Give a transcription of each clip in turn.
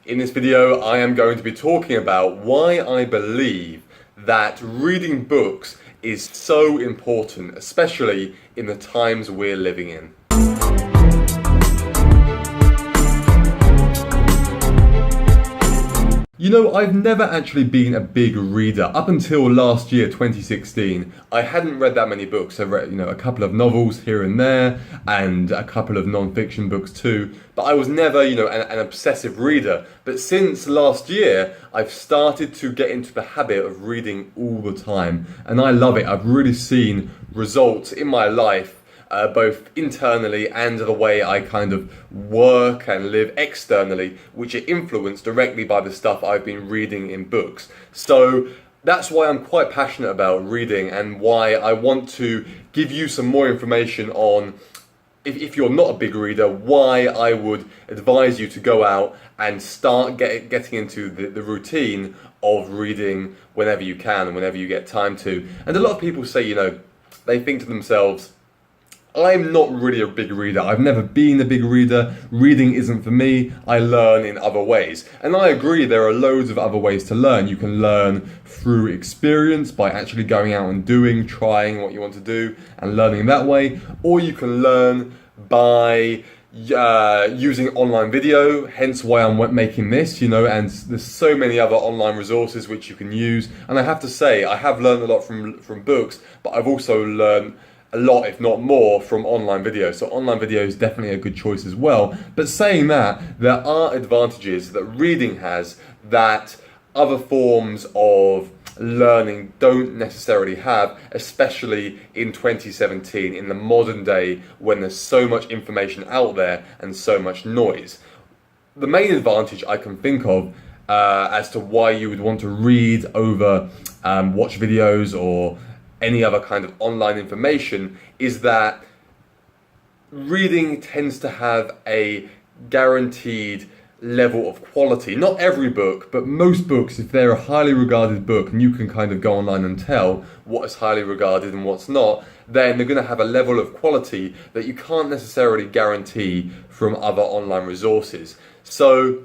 In this video, I am going to be talking about why I believe that reading books is so important, especially in the times we're living in. You know, I've never actually been a big reader. Up until last year, 2016, I hadn't read that many books. I've read, a couple of novels here and there, and a couple of non-fiction books too. But I was never, an obsessive reader. But since last year, I've started to get into the habit of reading all the time. And I love it. I've really seen results in my life, both internally and the way I kind of work and live externally, which are influenced directly by the stuff I've been reading in books. So that's why I'm quite passionate about reading, and why I want to give you some more information on, if you're not a big reader, why I would advise you to go out and start getting into the routine of reading whenever you can and whenever you get time to. And a lot of people say, they think to themselves, I'm not really a big reader. I've never been a big reader. Reading isn't for me. I learn in other ways. And I agree, there are loads of other ways to learn. You can learn through experience by actually going out and trying what you want to do and learning that way. Or you can learn by using online video, hence why I'm making this, and there's so many other online resources which you can use. And I have to say, I have learned a lot from books, but I've also learned a lot, if not more, from online videos. So online video is definitely a good choice as well. But saying that, there are advantages that reading has that other forms of learning don't necessarily have, especially in 2017, in the modern day, when there's so much information out there and so much noise. The main advantage I can think of as to why you would want to read over watch videos or any other kind of online information is that reading tends to have a guaranteed level of quality. Not every book, but most books, if they're a highly regarded book and you can kind of go online and tell what is highly regarded and what's not, then they're going to have a level of quality that you can't necessarily guarantee from other online resources. So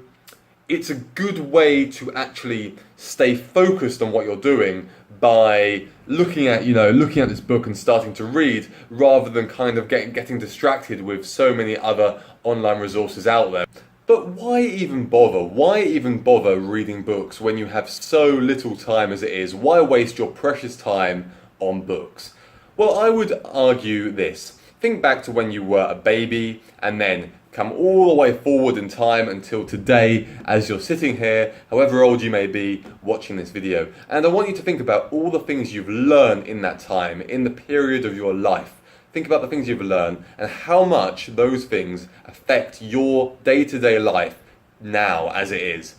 it's a good way to actually stay focused on what you're doing by looking at this book and starting to read, rather than kind of getting distracted with so many other online resources out there. But why even bother? Why even bother reading books when you have so little time as it is? Why waste your precious time on books? Well, I would argue this. Think back to when you were a baby, and then come all the way forward in time until today, as you're sitting here, however old you may be, watching this video. And I want you to think about all the things you've learned in that time, in the period of your life. Think about the things you've learned and how much those things affect your day-to-day life now as it is.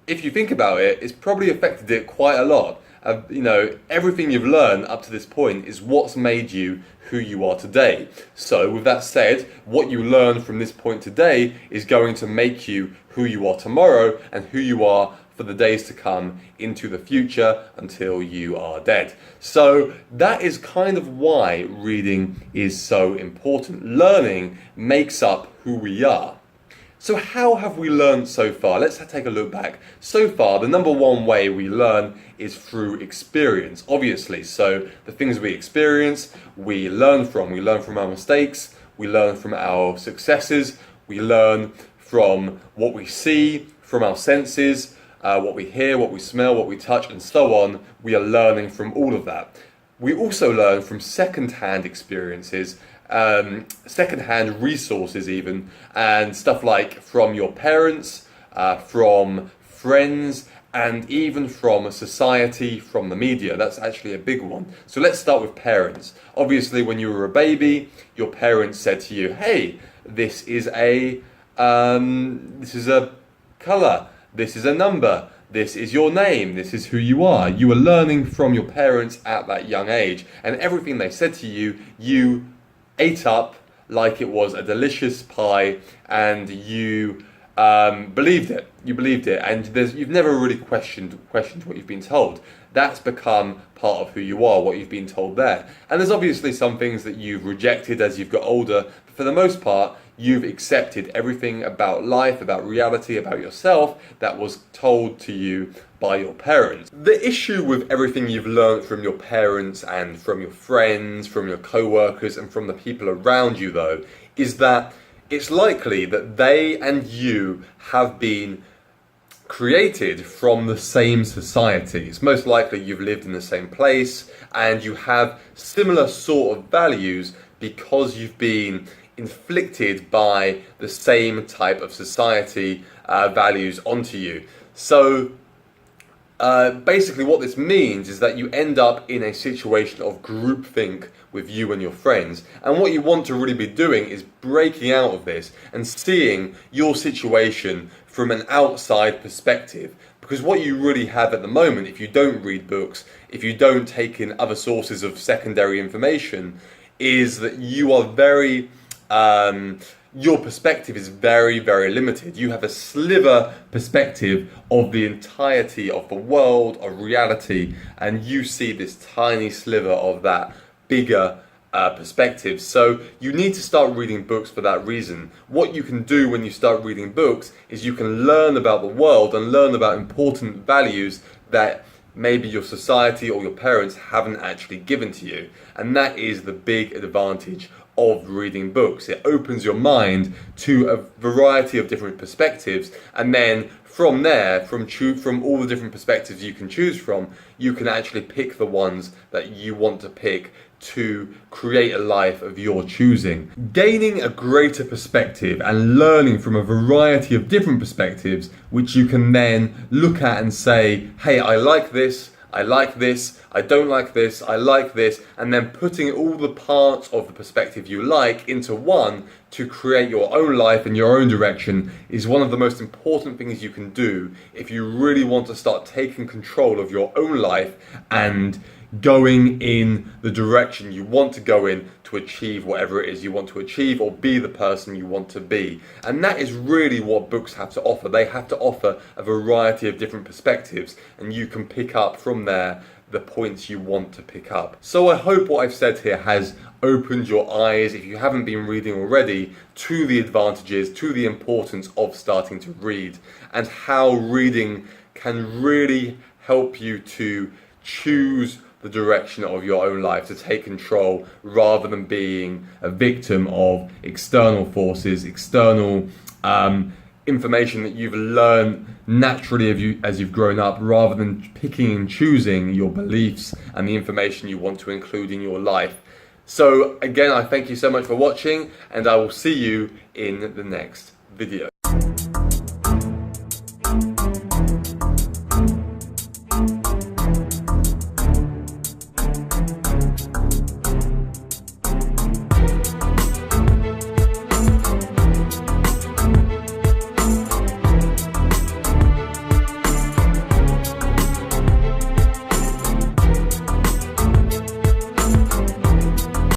If you think about it, it's probably affected it quite a lot. Everything you've learned up to this point is what's made you who you are today. So with that said, what you learn from this point today is going to make you who you are tomorrow and who you are for the days to come into the future until you are dead. So that is kind of why reading is so important. Learning makes up who we are. So how have we learned so far? Let's take a look back. So far, the number one way we learn is through experience, obviously. So the things we experience, we learn from. We learn from our mistakes, we learn from our successes, we learn from what we see, from our senses, what we hear, what we smell, what we touch, and so on. We are learning from all of that. We also learn from second-hand experiences, second-hand resources even, and stuff like from your parents, from friends, and even from society, from the media. That's actually a big one. So let's start with parents. Obviously, when you were a baby, your parents said to you, hey, this is a colour, this is a number, this is your name, this is who you are. You were learning from your parents at that young age, and everything they said to you, you ate up like it was a delicious pie, and you believed it. You believed it, and you've never really questioned what you've been told. That's become part of who you are, what you've been told there. And there's obviously some things that you've rejected as you've got older, but for the most part, you've accepted everything about life, about reality, about yourself that was told to you by your parents. The issue with everything you've learned from your parents and from your friends, from your co-workers and from the people around you though, is that it's likely that they and you have been created from the same society. It's most likely you've lived in the same place and you have similar sort of values because you've been inflicted by the same type of society values onto you. So basically what this means is that you end up in a situation of groupthink with you and your friends, and what you want to really be doing is breaking out of this and seeing your situation from an outside perspective. Because what you really have at the moment, if you don't read books, if you don't take in other sources of secondary information, is that you are very your perspective is very, very limited. You have a sliver perspective of the entirety of the world, of reality, and you see this tiny sliver of that bigger perspective. So you need to start reading books for that reason. What you can do when you start reading books is you can learn about the world and learn about important values that maybe your society or your parents haven't actually given to you. And that is the big advantage of reading books. It opens your mind to a variety of different perspectives, and then from there, from all the different perspectives you can choose from, you can actually pick the ones that you want to pick to create a life of your choosing. Gaining a greater perspective and learning from a variety of different perspectives, which you can then look at and say, hey, I like this, I like this, I don't like this, I like this, and then putting all the parts of the perspective you like into one to create your own life and your own direction is one of the most important things you can do if you really want to start taking control of your own life and going in the direction you want to go in to achieve whatever it is you want to achieve or be the person you want to be. And that is really what books have to offer. They have to offer a variety of different perspectives, and you can pick up from there the points you want to pick up. So I hope what I've said here has opened your eyes, if you haven't been reading already, to the advantages, to the importance of starting to read, and how reading can really help you to choose the direction of your own life, to take control rather than being a victim of external forces, external information that you've learned naturally as you've grown up, rather than picking and choosing your beliefs and the information you want to include in your life. So again, I thank you so much for watching, and I will see you in the next video.